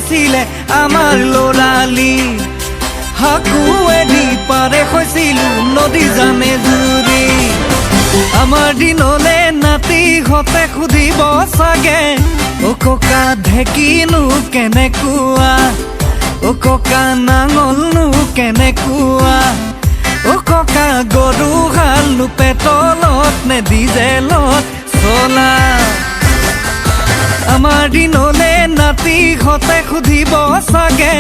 হৈছিলে আমাৰ লৰালি হাকুৱেদি পাৰে হৈছিলো নদী জানে জুৰি আমাৰ দিনলে নাতি হতে খুদিব চাগে ও ককা ঢেকিনো কেনেকুৱা ও ককা নাঙলনো কেনেকুৱা ও ককা গৰু হালনো পেটলত নে ডিজেলত চলা আমাৰ দিনলে নাতি হতে খুদিব চাগে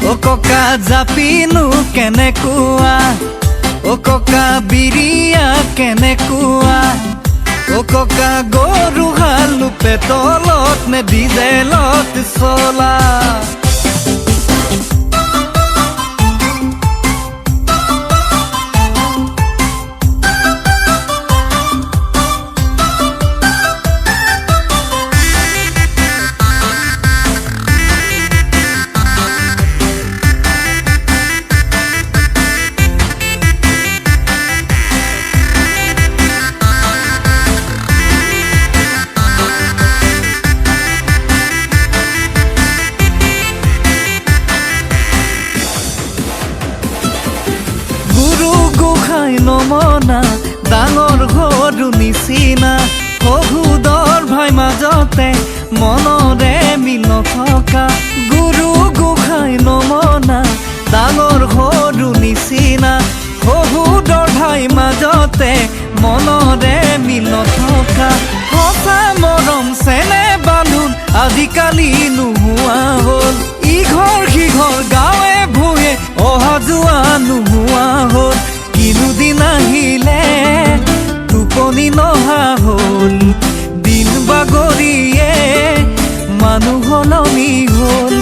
ও ককা জাপিনো কেনেকুৱা ও ককা বিৰিয়া কেনেকুৱা ও ককা গৰু হালনো পেটলত নে ডিজেলত চলা নমনা ডাঙৰ ঘৰু নিচিনা শহুদৰ ভাই মাজতে মনৰে মিল থকা গুৰু গোসাঁই নমনা ডাঙৰ ঘৰু নিচিনা শহুদৰ ভাই মাজতে মনৰে মিল থকা সঁচা মৰম চেনে বান্ধোন আজিকালি নোহোৱা হ'ল ইঘৰ সিঘৰ গাঁৱে ভূঞে অহা যোৱা নোহোৱা হ'ল দিন আহিলে টোপনি নহা হ'ল দিন বাগৰিয়ে মানুহ সলনি হ'ল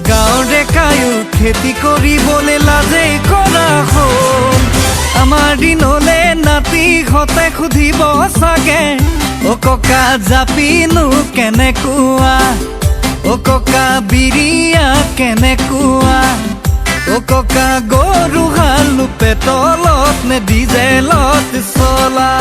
গাঁৱৰ ডেকায়ো খেতি কৰিবলৈ লাজে কৰা হ'ল আমাৰ দিনলে নাতি হতে খুদিব চাগে ও ককা জাপিনো কেনেকুৱা ও ককা বিৰিয়া কেনেকুৱা ও ককা গৰু হালনো পেটলত নে ডিজেলত চলা